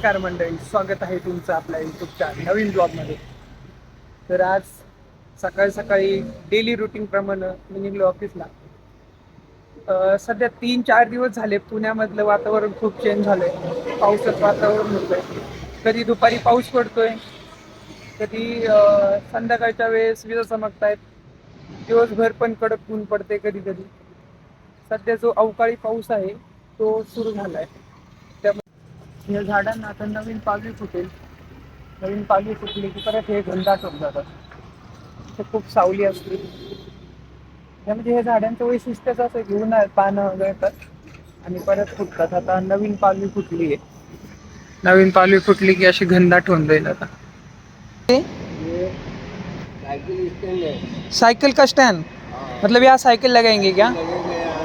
नमस्कार मंडळी, स्वागत आहे तुमचं आपल्या यूट्यूबच्या नवीन ब्लॉगमध्ये. तर आज सकाळी सकाळी डेली रुटीन प्रमाणे मी निघलो ऑफिसला. सध्या 3-4 दिवस झाले पुण्यामधलं वातावरण खूप चेंज झालंय. पावसाचं वातावरण होतंय. कधी दुपारी पाऊस पडतोय, कधी संध्याकाळच्या वेळेस विजा चमकतायत. दिवसभर पण कडक ऊन पडते कधी कधी. सध्या जो अवकाळी पाऊस आहे तो सुरू झालाय. या झाडांना आता नवीन पालवी फुटेल. नवीन पालवी फुटली की परत हे घनदाट होत जातात. ते खूप सावली असते. त्यामध्ये हे झाडांचं वैशिष्ट्यच असं घेऊन पानं गळतात आणि परत फुटतात. आता नवीन पालवी फुटली आहे. नवीन पालवी फुटली की अशी घनदाट होऊन जाईल. आता साइकिल स्टैंड है। साइकिल का स्टैंड, मतलब यहाँ साइकिल लगाएंगे क्या? लगेगा यहाँ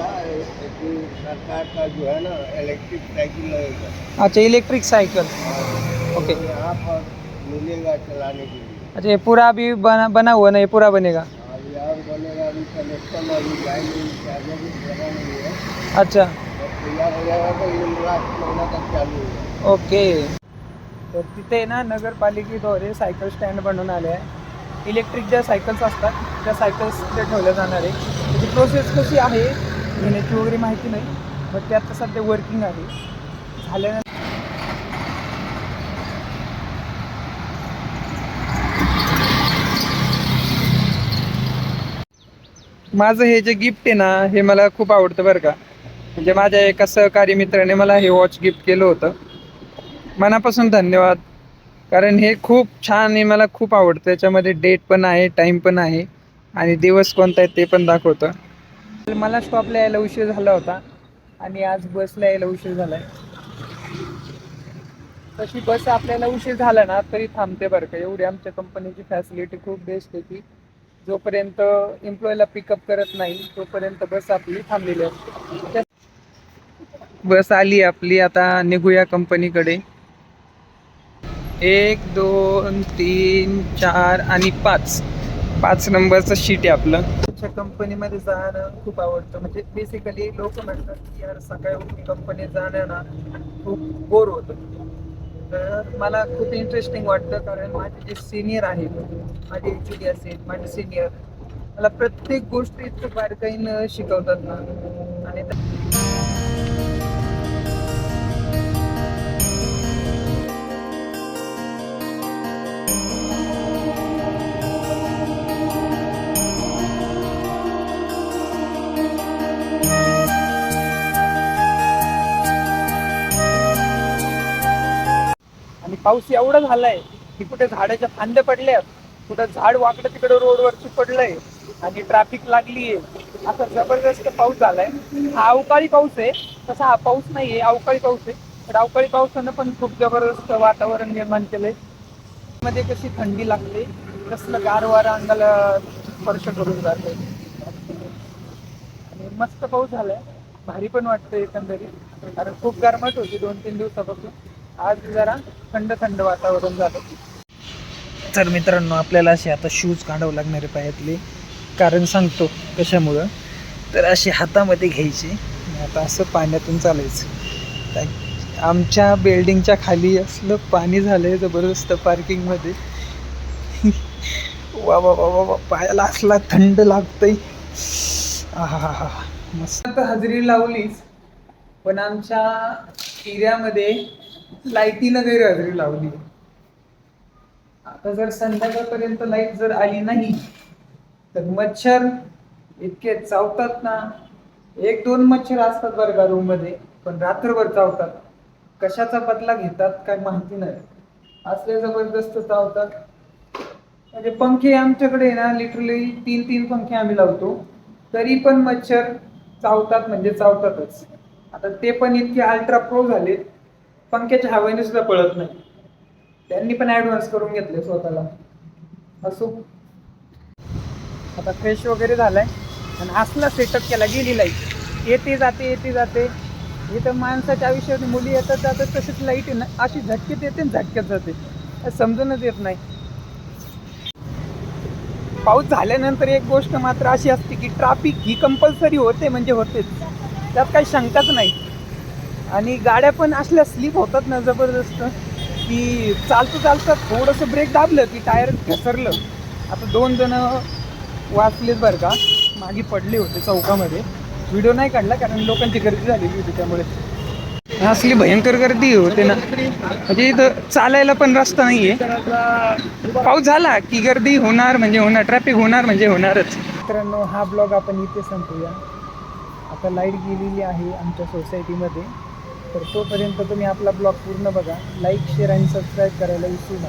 सरकार का जो है ना इलेक्ट्रिक साइकिल लगेगा। अच्छा, इलेक्ट्रिक साइकिल। ओके। तो यहाँ पर मिलेगा चलाने के लिए। अच्छा, ये पूरा अभी बना हुआ ना, ये पूरा बनेगा? अभी और बनेगा, अभी कनेक्शन अभी जाएंगे, चार्जर भी लगा नहीं है। अच्छा, जब तैयार हो जाएगा तो ये लास्ट महीना तक चालू होगा। ओके. तर तिथे ना नगरपालिकेद्वारे सायकल स्टँड बनवून आले आहे. इलेक्ट्रिक ज्या सायकल्स असतात त्या सायकल्स तिथे ठेवल्या जाणार आहे. त्याची प्रोसेस कशी आहे घेण्याची वगैरे माहिती नाही, पण ते आता सध्या वर्किंग आहे. झाल्यानंतर माझं हे जे गिफ्ट आहे ना, हे मला खूप आवडतं बरं का. म्हणजे माझ्या एका सहकारी मित्राने मला हे वॉच गिफ्ट केलं होतं. मनापासून धन्यवाद. कारण हे खूप छान आहे, मला खूप आवडतं. त्याच्यामध्ये डेट पण आहे, टाईम पण आहे आणि दिवस कोणता आहे ते पण दाखवतं. मला स्टॉपला यायला उशीर झाला होता आणि आज बसला यायला उशीर झालाय. तशी बस आपल्याला उशीर झाला ना तरी थांबते बरं का. एवढी आमच्या कंपनीची फॅसिलिटी खूप बेस्ट आहे की जोपर्यंत एम्प्लॉयला पिकअप करत नाही तोपर्यंत बस आपली थांबलेली असते. बस आली आपली, आता निघूया कंपनीकडे. 1 2 3 4 आणि 5 नंबरचं शीट आहे आपलं. आमच्या कंपनीमध्ये जाणं खूप आवडतं. म्हणजे बेसिकली लोक म्हणतात की यार सकाळी उठून कंपनीत जाणं ना खूप बोर होतं. तर मला खूप इंटरेस्टिंग वाटतं, कारण माझे जे सिनियर आहेत, माझे ॲक्च्युली असेल माझे सिनियर मला प्रत्येक गोष्ट इतकं बारकाईनं शिकवतात ना. आणि पाऊस एवढा झालाय की कुठे झाडाच्या फांद्या पडल्यात, कुठं झाड वाकडं तिकडं रोडवरती पडलंय आणि ट्रॅफिक लागलीये. असा जबरदस्त पाऊस झालाय. हा अवकाळी पाऊस आहे, तसा हा पाऊस नाहीये, अवकाळी पाऊस आहे. तर अवकाळी पावसानं पण खूप जबरदस्त वातावरण निर्माण केलंय. मध्ये कशी थंडी लागते, कसलं गार वारा अंगाला स्पर्श करून जाते. आणि मस्त पाऊस झालाय, भारी पण वाटतं एकंदरीत. कारण खूप गरमट होती 2-3 दिवसापासून. आज जरा थंड थंड वातावरण झालं. तर मित्रांनो, आपल्याला असे आता शूज काढावं लागणार आहे पायातले. कारण सांगतो कशामुळं. तर असे हातामध्ये घ्यायचे, आता असं पाण्यातून चालायचं. आमच्या बिल्डिंगच्या खाली असलं पाणी झालंय जबरदस्त पार्किंगमध्ये. वा वा वा वा, पायाला असला थंड लागतंय. हा मस्त हजेरी लावलीच, पण आमच्या एरियामध्ये लाईटीनं गैरहजेरी लावली. आता जर संध्याकाळपर्यंत लाईट जर आली नाही तर मच्छर इतके चावतात ना. 1-2 मच्छर असतात बरं का रूम मध्ये, पण रात्रभर चावतात. कशाचा बदला घेतात काय माहिती नाही, असले जबरदस्त चावतात. म्हणजे पंखे आमच्याकडे ना लिटरली 3-3 पंखे आम्ही लावतो, तरी पण मच्छर चावतात म्हणजे चावतातच. आता ते पण इतके अल्ट्रा प्रो झालेत, पंख्याच्या हवेने सुद्धा पळत नाही. त्यांनी पण ऍडव्हान्स करून घेतले स्वतःला. असो, आता फ्रेश वगैरे झालाय आणि असला सेटअप केला. गेली लाईट, येते जाते. इथं माणसाच्या आयुष्यात मुली येतात जातात, तशीच लाईट आहे ना अशी झटकेत येते आणि झटक्यात जाते, समजूनच येत नाही. पाऊस झाल्यानंतर एक गोष्ट मात्र अशी असते की ट्रॅफिक ही कंपल्सरी होते, म्हणजे होतेच, त्यात काही शंकाच नाही. आणि गाड्या पण असल्या स्लिप होतात ना जबरदस्त, की चालता थोडंसं ब्रेक दाबलं की टायर घसरलं. आता 2 जण वाचलेत बरं का, मागे पडले होते चौकामध्ये. व्हिडिओ नाही काढला कारण लोकांची गर्दी झालेली होती त्यामुळे. असली भयंकर गर्दी होते ना, म्हणजे इथं चालायला पण रस्ता नाहीये. पाऊस झाला की गर्दी होणार म्हणजे होणार, ट्रॅफिक होणार म्हणजे होणारच. मित्रांनो, हा ब्लॉग आपण इथे संपूया. आता लाईट गेलेली आहे आमच्या सोसायटीमध्ये, तर तोपर्यंत तुम्ही आपला ब्लॉग पूर्ण बघा. लाईक, शेअर आणि सबस्क्राईब करायला विसरू नका.